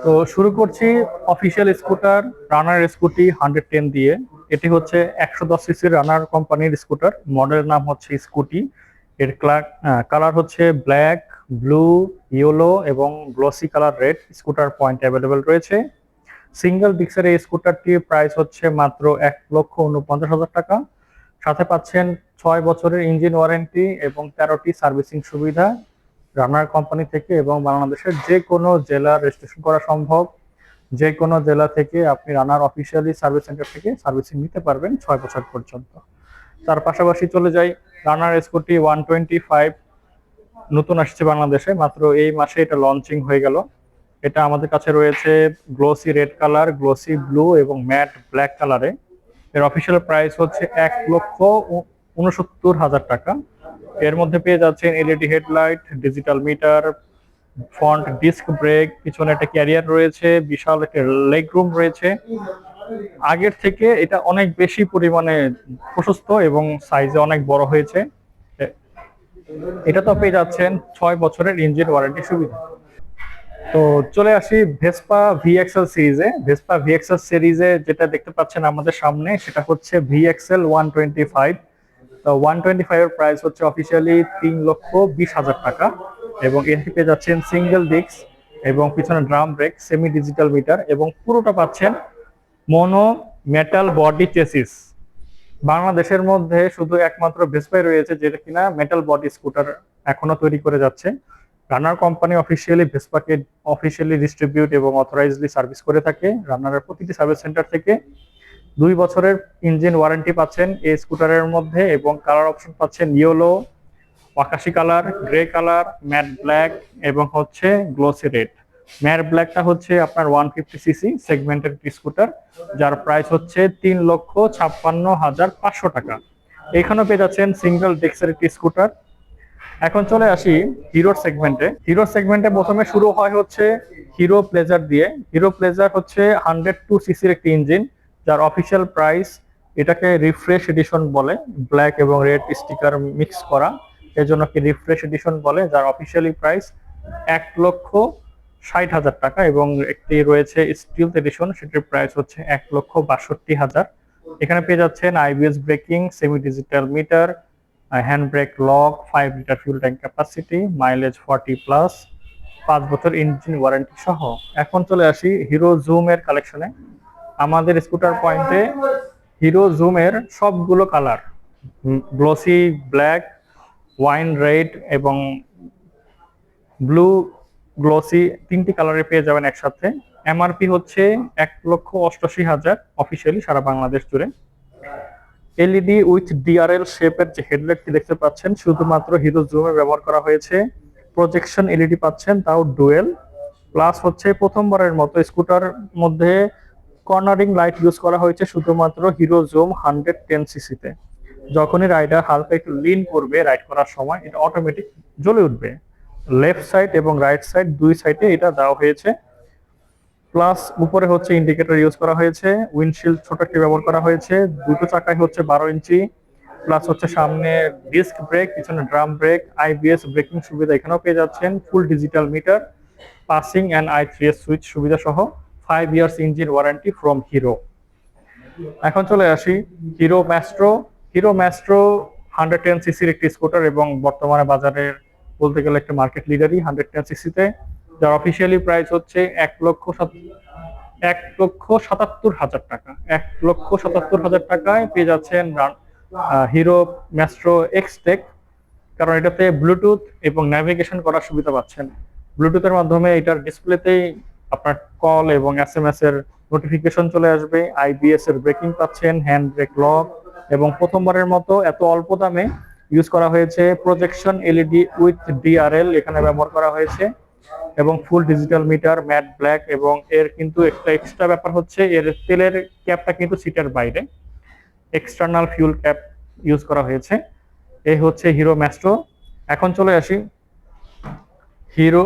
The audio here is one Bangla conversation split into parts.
তো শুরু করছি অফিসিয়াল স্কুটার রানার স্কুটি 110 দিয়ে। এটি হচ্ছে 110 সিসির রানার কোম্পানির স্কুটার। মডেলের নাম হচ্ছে স্কুটি। এর কালার হচ্ছে ব্ল্যাক, ব্লু, ইয়েলো এবং glossy colour red. Scooter point available রয়েছে। সিঙ্গেল ডিস্কের এই স্কুটারটির প্রাইস হচ্ছে মাত্র 1,49,000 টাকা। সাথে পাচ্ছেন 6 বছরের ইঞ্জিন ওয়ারেন্টি এবং 13টি সার্ভিসিং সুবিধা রানার কোম্পানি থেকে, এবং বাংলাদেশের যে কোনো জেলা রেজিস্ট্রেশন করা সম্ভব। যে কোনো জেলা থেকে আপনি রানার অফিসিয়ালি সার্ভিস সেন্টার থেকে সার্ভিসিং নিতে পারবেন 6 বছর পর্যন্ত। তার পাশাপাশি চলে যাই রানার স্কুটি 125, নতুন আসছে বাংলাদেশে, মাত্র এই মাসে এটা লঞ্চিং হয়ে গেল। এটা আমাদের কাছে রয়েছে glossy red colour, glossy blue এবং ম্যাট ব্ল্যাক কালারে। এর অফিসিয়াল প্রাইস হচ্ছে 1,69,000 টাকা। এর মধ্যে পেয়ে যাচ্ছেন LED headlight, digital meter, front disc brake, পিছনে একটা ক্যারিয়ার রয়েছে, বিশাল একটা লেগ রুম রয়েছে। আগের থেকে এটা অনেক বেশি পরিমাণে প্রশস্ত এবং সাইজে অনেক বড় হয়েছে। এটা তো পেয়ে যাচ্ছেন 6 বছরের ইঞ্জিন ওয়ারেন্টি সুবিধা। তো চলে আসি ভেসপা ভিএক্সএল সিরিজে। ভেসপা ভিএক্সএল সিরিজে যেটা দেখতে পাচ্ছেন আমাদের সামনে, সেটা হচ্ছে ভিএক্সএল 125। তো 125 এর প্রাইস হচ্ছে অফিসিয়ালি 3,20,000 টাকা, এবং এর পেয়ে যাচ্ছেন সিঙ্গেল ডিস্ক এবং পিছনে drum brake, semi digital meter, এবং পুরোটা পাচ্ছেন মনো মেটাল বডি চেসিস। বাংলাদেশের মধ্যে শুধু একমাত্র ভেসপাই রয়েছে যেটা কিনা মেটাল বডি স্কুটার এখনো তৈরি করে যাচ্ছে। রানার কোম্পানি অফিসিয়ালি ভেসপাকে অফিসিয়ালি ডিস্ট্রিবিউট এবং অথরাইজলি সার্ভিস করে থাকে। রানারের প্রতিটি সার্ভিস সেন্টার থেকে 2 বছরের ইঞ্জিন ওয়ারেন্টি পাচ্ছেন এই স্কুটারের মধ্যে, এবং কালার অপশন পাচ্ছেন ইয়েলো, আকাশি colour, grey colour, matte black এবং হচ্ছে গ্লোসি রেড। ম্যাট ব্ল্যাকটা হচ্ছে আপনার 150 সিসি সেগমেন্টের স্কুটার, যার প্রাইস হচ্ছে 3,56,500 টাকা। এখানেও পেয়ে যাচ্ছেন সিঙ্গেল ডেক্সের একটি স্কুটার। এখন চলে আসি হিরোর সেগমেন্টে। হিরোর সেগমেন্টে প্রথমে শুরু হয় হচ্ছে হিরো প্লেজার দিয়ে। হিরো প্লেজার হচ্ছে 102 সিসির একটি ইঞ্জিন, যার অফিসিয়াল প্রাইস, এটাকে রিফ্রেশ এডিশন বলে, ব্ল্যাক এবং রেড স্টিকার মিক্স করা, এজন্য কি রিফ্রেশ এডিশন বলে, যার অফিসিয়ালি প্রাইস 1,60,000 টাকা। এবং একটি রয়েছে স্টিল এডিশন, সেটির প্রাইস হচ্ছে 1,62,000। এখানে পেয়ে যাচ্ছেন IBS breaking, semi digital meter, hand brake lock, 5 litre fuel tank capacity, mileage 40+, 5 বছর ইঞ্জিন ওয়ারেন্টি সহ। এখন চলে আসি হিরো জুম এর কালেকশনে। আমাদের স্কুটার পয়েন্টে হিরো জুম এর সবগুলো colour, glossy black, wine red এবং ব্লু গ্লোসি, 3টি কালারে পেয়ে যাবেন একসাথে। এমআরপি হচ্ছে 1,88,000 অফিসিয়ালি সারা বাংলাদেশ জুড়ে। এলইডি উইথ ডিআরএল শেপের যে হেডলাইটটি দেখতে পাচ্ছেন, শুধুমাত্র হিরো জুমে ব্যবহার করা হয়েছে। প্রজেকশন এলইডি পাচ্ছেন, তাও ডুয়েল। প্লাস হচ্ছে প্রথমবারের মতো স্কুটার মধ্যে কর্নারিং লাইট ইউজ করা হয়েছে শুধুমাত্র হিরো জুম 110 সিসিতে। যখনই রাইডার হালকা একটু লিন করবে রাইড করার সময়, এটা অটোমেটিক জ্বলে উঠবে। লেফট সাইড এবং রাইট সাইড দুই সাইডে এটা দেওয়া হয়েছে। প্লাস উপরে হচ্ছে ইন্ডিকেটর ইউজ করা হয়েছে, উইন্ডশিল্ড ছোট একটি ব্যবহার করা হয়েছে, দুটো চাকায় হচ্ছে 12 ইঞ্চি। প্লাস হচ্ছে সামনে ডিস্ক ব্রেক, পিছনে ড্রাম ব্রেক, আইবিএস ব্রেকিং সুবিধা এখানেও পেয়ে যাচ্ছেন, ফুল digital metre, passing and I3S switch সুবিধা সহ 5 years engine warranty from hero. এখন চলে আসি হিরো ম্যাস্ট্রো। হিরো ম্যাস্ট্রো 110 সিসির একটি স্কুটার, এবং বর্তমানে বাজারের বলতে গেলে একটা মার্কেট লিডারই 110 সিসিতে, যার অফিসিয়ালি প্রাইস হচ্ছে 1,77,000 টাকা। 1,77,000 টাকায় পেয়ে যাচ্ছেন হিরো ম্যাস্ট্রো এক্সটেক। কারণ এটাতে ব্লুটুথ এবং ন্যাভিগেশন করার সুবিধা পাচ্ছেন। ব্লুটুথের মাধ্যমে এটার ডিসপ্লেতেই আপনার কল এবং এসএমএস এর নোটিফিকেশন চলে আসবে। আইবিএস এর ব্রেকিং পাচ্ছেন, হ্যান্ড ব্রেক লক, এবং প্রথমবারের মতো এত অল্প দামে ইউজ করা হয়েছে প্রজেকশন এলইডি উইথ ডিআরএল, এখানে ব্যবহার করা হয়েছে, এবং ফুল ডিজিটাল মিটার, ম্যাট ব্ল্যাক। এবং এর কিন্তু একটা এক্সট্রা ব্যাপার হচ্ছে এর তেলের ক্যাপটা কিন্তু সিটের বাইরে, এক্সটার্নাল ফিউল ক্যাপ ইউজ করা হয়েছে। এই হচ্ছে হিরো ম্যাস্ট্রো। এখন চলে আসি হিরো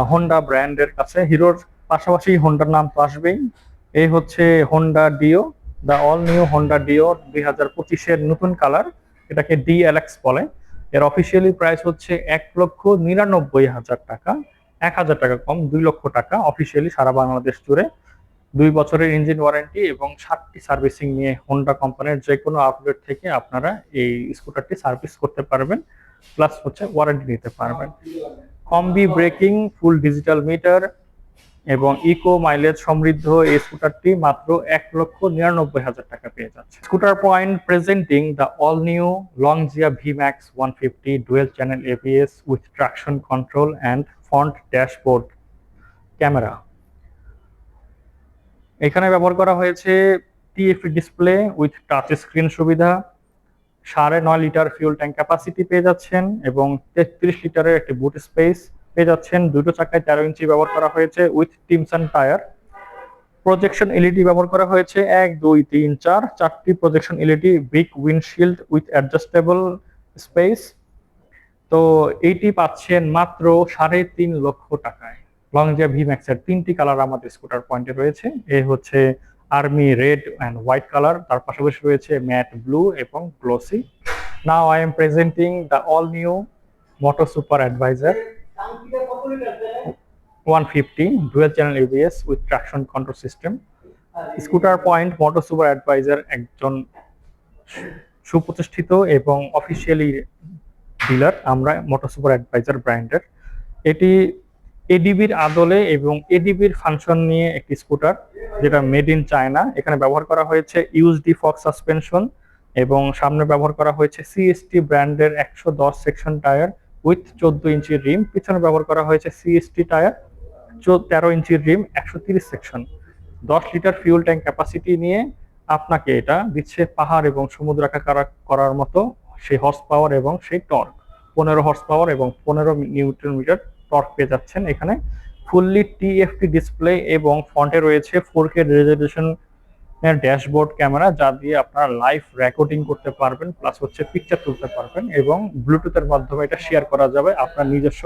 হোন্ডা ব্র্যান্ডের কাছে। হিরোর পাশাপাশি হোন্ডার নাম তো আসবেই। এই হচ্ছে Honda Dio, the all new Honda Dio 2025-এর নতুন কালার, এটাকে ডিএলএক্স বলে। এর অফিসিয়ালি প্রাইস হচ্ছে 1,99,000 টাকা। 1000 টাকা কম, 2 লক্ষ টাকা অফিসিয়ালি সারা বাংলাদেশ জুড়ে। 2 বছরের ইঞ্জিন ওয়ারেন্টি এবং 7টি সার্ভিসিং নিয়ে হোন্ডা কোম্পানির যে কোনো আউটলেট থেকে আপনারা এই স্কুটারটি সার্ভিস করতে পারবেন, প্লাস হচ্ছে ওয়ারেন্টি নিতে পারবেন। Combi braking, full digital meter এবং ইকো মাইলেজ সমৃদ্ধ এই স্কুটারটি মাত্র 1,99,000 টাকা পেয়ে যাচ্ছে। Scooter point presenting the all new Longjia VMax 150 dual channel ABS with traction control and front dashboard camera. এখানে ব্যবহার করা হয়েছে TFT display with touch screen সুবিধা, 9.5 লিটার ফিউল ট্যাঙ্ক ক্যাপাসিটি পেয়ে যাচ্ছেন এবং 33 লিটারের একটি বুট স্পেস পেয়ে যাচ্ছেন। দুটো চাকায় 13 ইঞ্চি ব্যবহার করা হয়েছে with Timson tyre. Projection LED ব্যবহার করা হয়েছে 1, 2, 3, 4 চারটি projection LED, big windshield with adjustable space. তো এইটি পাচ্ছেন মাত্র 3.5 লক্ষ টাকায়। লংজিয়া ভিম্যাক্সের 3টি কালার আমাদের স্কুটার পয়েন্টে রয়েছে। এ হচ্ছে army red and white colour, তার পাশাপাশি রয়েছে ম্যাট ব্লু এবং glossy. Now I am presenting the all new Moto Super Advisor 150 dual channel ABS with traction control system. Scooter point Moto Super Advisor একজন সুপ্রতিষ্ঠিত এবং অফিসিয়ালি ডিলার আমরা মোটো সুপার অ্যাডভাইজার ব্র্যান্ডের। এটি এডিবির আদলে এবং এডিবির ফাংশন নিয়ে একটি স্কুটার, যেটা মেড ইন চায়না। এখানে ব্যবহার করা হয়েছে ইউএসডি ফক্স সাসপেনশন এবং সামনে ব্যবহার করা হয়েছে সিএসটি ব্র্যান্ডের 110 সেকশন টায়ার উইথ 14 ইঞ্চির রিম। পিছনে ব্যবহার করা হয়েছে সিএসটি টায়ার 13 ইঞ্চির রিম, 130 section. 10 litre fuel tank capacity নিয়ে আপনাকে এটা দিচ্ছে পাহাড় এবং সমুদ্র করার মতো সেই হর্স পাওয়ার এবং সেই টর্ক। 15 হর্স পাওয়ার এবং 15 নিউটন মিটার টর্ক পেয়ে যাচ্ছেন। এখানে ফুললি টিএফটি ডিসপ্লে এবং ফ্রন্টে রয়েছে 4K রেজলিউশন এর ড্যাশবোর্ড ক্যামেরা, যা দিয়ে আপনারা লাইভ রেকর্ডিং করতে পারবেন, প্লাস হচ্ছে পিকচার তুলতে পারবেন এবং ব্লুটুথের মাধ্যমে এটা শেয়ার করা যাবে আপনার নিজস্ব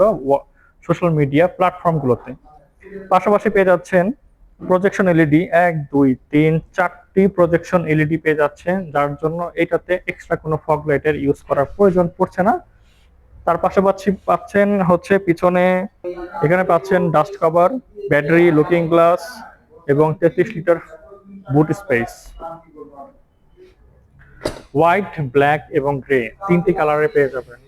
সোশ্যাল মিডিয়া প্ল্যাটফর্মগুলোতে। পাশাপাশি পেয়ে যাচ্ছেন প্রজেকশন এলইডি 1, 2, 3, 4টি প্রজেকশন এলইডি পেয়ে যাচ্ছেন, যার জন্য এটাতে এক্সট্রা কোনো ফগ লাইটের ইউজ করার প্রয়োজন পড়ছে না। তার পাশাপাশি পাচ্ছেন হচ্ছে পিছনে এখানে পাচ্ছেন dust cover, battery, looking glass এবং 33 লিটার বুট স্পেস। হোয়াইট, ব্ল্যাক এবং গ্রে 3টি কালারে পেয়ে যাবেন।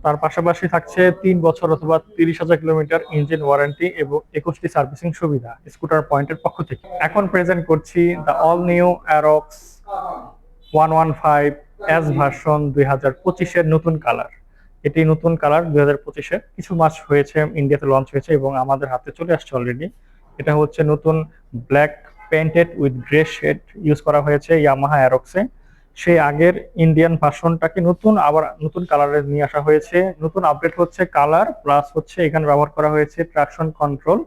তার পাশাপাশি থাকছে 3 বছর অথবা 30,000 কিলোমিটার ইঞ্জিন ওয়ারেন্টি এবং 21টি সার্ভিসিং সুবিধা স্কুটার পয়েন্টের পক্ষ থেকে। এখন প্রেজেন্ট করছি the all new Aerox 115 S version 2025 এর নতুন কালার। এটি নতুন কালার 2025 কিছু মাস হয়েছে ইন্ডিয়াতে লঞ্চ হয়েছে এবং আমাদের হাতে চলে আসছে অলরেডি। এটা হচ্ছে নতুন black painted with grey shade use করা হয়েছে ইয়ামাহা অ্যারক্সে। সেই আগের ইন্ডিয়ান ভার্সনটাকে আবার নতুন কালারে নিয়ে আসা হয়েছে। নতুন আপডেট হচ্ছে কালার, প্লাস হচ্ছে এখানে ব্যবহার করা হয়েছে ট্রাকশন কন্ট্রোল,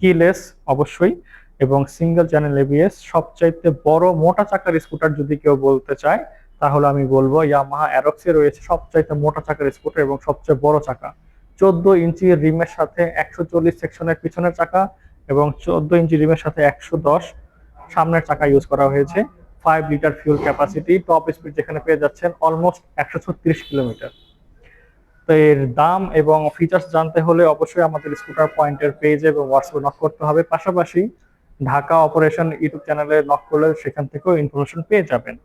কিলেস অবশ্যই, এবং সিঙ্গেল চ্যানেল এবিএস। সবচাইতে বড় মোটা চাকার স্কুটার যদি কেউ বলতে চায় তাহলে আমি বলবো ইয়ামাহা অ্যারক্সে রয়েছে সবচাইতে মোটা চাকার স্কুটার এবং সবচেয়ে বড় চাকা। 14 ইঞ্চি রিমের সাথে 140 সেকশনের পিছনের চাকা এবং 14 ইঞ্চি রিমের সাথে 110 সামনের চাকা ইউজ করা হয়েছে। 5 litre fuel capacity, top speed যেখানে পেয়ে যাচ্ছেন অলমোস্ট 136 কিলোমিটার। তো এর দাম এবং ফিচার্স জানতে হলে অবশ্যই আমাদের স্কুটার পয়েন্টের পেজে এবং হোয়াটসঅ্যাপে নক করতে হবে। পাশাপাশি ঢাকা অপারেশন ইউটিউব চ্যানেলে নক করলে সেখান থেকেও ইনফরমেশন পেয়ে যাবেন।